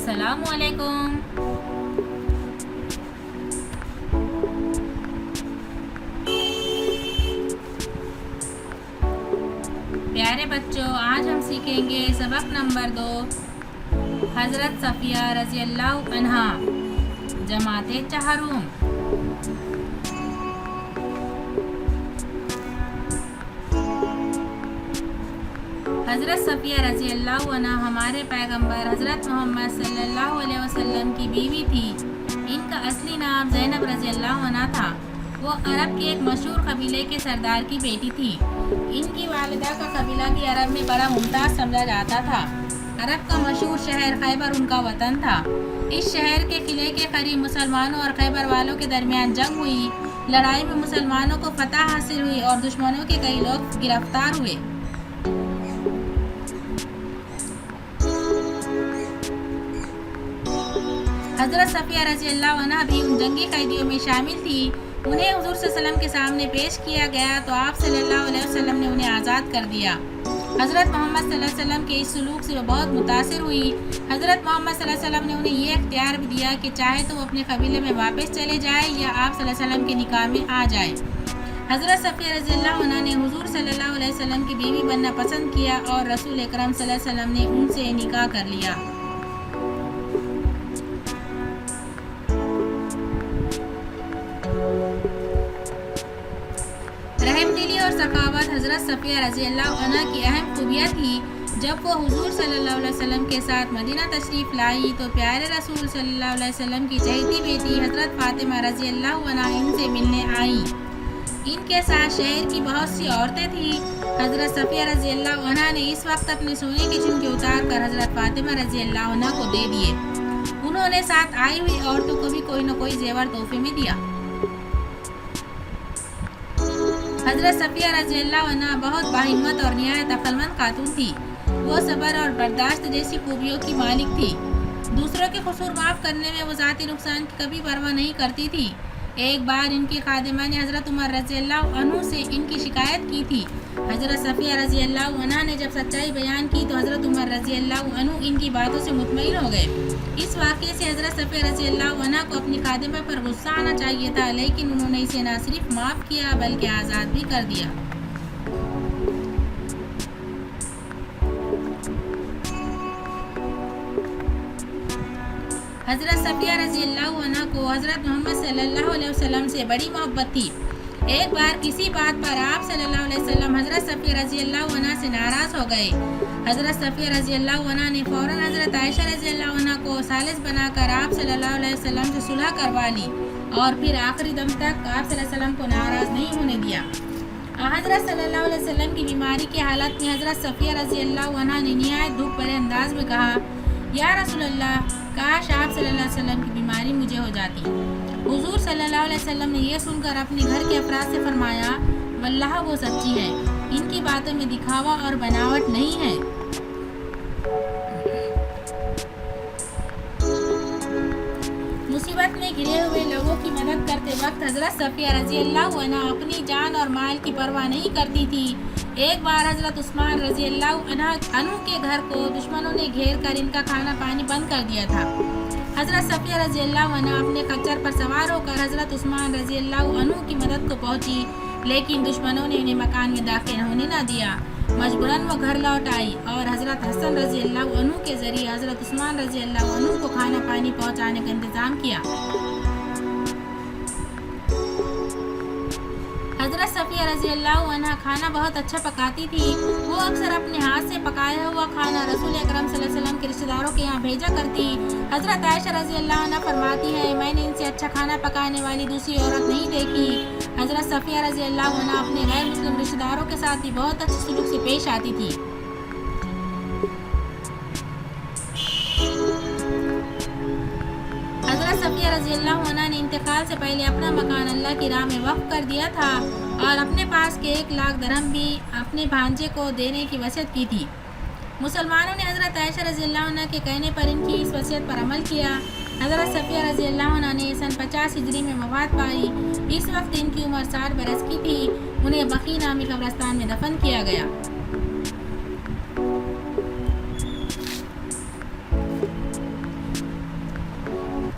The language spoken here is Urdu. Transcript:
السلام علیکم۔ پیارے بچوں، آج ہم سیکھیں گے سبق نمبر 2، حضرت صفیہ رضی اللہ عنہا، جماعت چہارم۔ حضرت صفیہ رضی اللہ عنہا ہمارے پیغمبر حضرت محمد صلی اللہ علیہ وسلم کی بیوی تھی۔ ان کا اصلی نام زینب رضی اللہ عنہا تھا۔ وہ عرب کے ایک مشہور قبیلے کے سردار کی بیٹی تھی۔ ان کی والدہ کا قبیلہ بھی عرب میں بڑا ممتاز سمجھا جاتا تھا۔ عرب کا مشہور شہر خیبر ان کا وطن تھا۔ اس شہر کے قلعے کے قریب مسلمانوں اور خیبر والوں کے درمیان جنگ ہوئی۔ لڑائی میں مسلمانوں کو فتح حاصل ہوئی اور دشمنوں کے کئی لوگ گرفتار ہوئے۔ حضرت صفیہ رضی اللہ عنہا بھی ان جنگی قیدیوں میں شامل تھی۔ انہیں حضور صلی اللہ علیہ وسلم کے سامنے پیش کیا گیا تو آپ صلی اللہ علیہ وسلم نے انہیں آزاد کر دیا۔ حضرت محمد صلی اللہ علیہ وسلم کے اس سلوک سے وہ بہت متاثر ہوئی۔ حضرت محمد صلی اللہ علیہ وسلم نے انہیں یہ اختیار بھی دیا کہ چاہے تو وہ اپنے قبیلے میں واپس چلے جائے یا آپ صلی اللہ علیہ وسلم کے نکاح میں آ جائے۔ حضرت صفیہ رضی اللہ عنہا نے حضور صلی اللہ علیہ وسلم کی بیوی بننا پسند کیا اور رسول اکرم صلی اللہ علیہ وسلم نے ان سے نکاح کر لیا۔ رحم دلی اور سخاوت حضرت صفیہ رضی اللہ عنہا کی اہم خوبیاں تھی۔ جب وہ حضور صلی اللہ علیہ وسلم کے ساتھ مدینہ تشریف لائی تو پیارے رسول صلی اللہ علیہ وسلم کی چہیتی بیٹی حضرت فاطمہ رضی اللہ عنہا ان سے ملنے آئیں۔ ان کے ساتھ شہر کی بہت سی عورتیں تھیں۔ حضرت صفیہ رضی اللہ عنہا نے اس وقت اپنے سونے کے جھمکے اتار کر حضرت فاطمہ رضی اللہ عنہا کو دے دیے۔ انہوں نے ساتھ آئی ہوئی عورتوں کو بھی کوئی نہ کوئی زیور تحفے میں دیا۔ حضرت صفیہ رضی اللہ عنہا بہت باہمت اور نہایت عقل مند خاتون تھی۔ وہ صبر اور برداشت جیسی خوبیوں کی مالک تھی۔ دوسروں کے قصور معاف کرنے میں وہ ذاتی نقصان کی کبھی پرواہ نہیں کرتی تھی۔ ایک بار ان کی خادمہ نے حضرت عمر رضی اللہ عنہ سے ان کی شکایت کی تھی۔ حضرت صفیہ رضی اللہ عنہا نے جب سچائی بیان کی تو حضرت عمر رضی اللہ عنہ ان کی باتوں سے مطمئن ہو گئے۔ اس واقعے سے حضرت صفیہ رضی اللہ عنہا کو اپنی خادمہ پر غصہ آنا چاہیے تھا، لیکن انہوں نے اسے نہ صرف معاف کیا بلکہ آزاد بھی کر دیا۔ حضرت صفیہ رضی اللہ عنہا کو حضرت محمد صلی اللہ علیہ وسلم سے بڑی محبت تھی۔ ایک بار کسی بات پر آپ صلی اللہ علیہ وسلم حضرت صفیہ رضی اللہ عنہا سے ناراض ہو گئے۔ حضرت صفیہ رضی اللہ عنہا نے فوراً حضرت عائشہ رضی اللہ عنہا کو ثالث بنا کر آپ صلی اللہ علیہ وسلم سے صلح کروا لی اور پھر آخری دم تک آپ صلی اللہ علیہ وسلم کو ناراض نہیں ہونے دیا۔ حضرت صلی اللہ علیہ وسلم کی بیماری کی حالت میں حضرت صفیہ رضی اللہ عنہا نے نہایت دکھ بھرے انداز میں کہا، یا رسول اللہ، کاش آپ صلی اللہ علیہ وسلم کی بیماری مجھے ہو جاتی۔ حضور صلی اللہ علیہ وسلم نے یہ سن کر اپنے گھر کے افراد سے فرمایا، واللہ وہ سچی ہے، ان کی باتوں میں دکھاوا اور بناوٹ نہیں ہے۔ مصیبت میں گھرے ہوئے لوگوں کی مدد کرتے وقت حضرت صفیہ رضی اللہ عنہا اپنی جان اور مال کی پرواہ نہیں کرتی تھی۔ ایک بار حضرت عثمان رضی اللہ عنہ کے گھر کو دشمنوں نے گھیر کر ان کا کھانا پانی بند کر دیا تھا۔ حضرت صفیہ رضی اللہ عنہا اپنے خچر پر سوار ہو کر حضرت عثمان رضی اللہ عنہ کی مدد کو پہنچی، لیکن دشمنوں نے انہیں مکان میں داخل ہونے نہ دیا۔ مجبوراً وہ گھر لوٹ آئی اور حضرت حسن رضی اللہ عنہ کے ذریعے حضرت عثمان رضی اللہ عنہ کو کھانا پانی پہنچانے کا انتظام کیا۔ حضرت صفیہ رضی اللہ عنہا کھانا بہت اچھا پکاتی تھی۔ وہ اکثر اپنے ہاتھ سے پکایا ہوا کھانا رسول اکرم صلی اللہ علیہ وسلم کے رشتہ داروں کے یہاں بھیجا کرتی۔ حضرت عائشہ رضی اللہ عنہا فرماتی ہے، میں نے ان سے اچھا کھانا پکانے والی دوسری عورت نہیں دیکھی۔ حضرت صفیہ رضی اللہ عنہا اپنے غیر مسلم رشتہ داروں کے ساتھ بھی بہت اچھے سلوک سے پیش آتی تھی۔ حضرت صفیہ رضی اللہ عنہا نے انتقال سے پہلے اپنا مکان اللہ کی راہ میں وقف کر دیا تھا اور اپنے پاس کے 1 لاکھ درہم بھی اپنے بھانجے کو دینے کی وصیت کی تھی۔ مسلمانوں نے حضرت عائشہ رضی اللہ عنہا کے کہنے پر ان کی اس وصیت پر عمل کیا۔ حضرت صفیہ رضی اللہ عنہا نے سن 50 ہجری میں وفات پائی۔ اس وقت ان کی عمر 60 برس کی تھی۔ انہیں بقیع نامی قبرستان میں دفن کیا گیا۔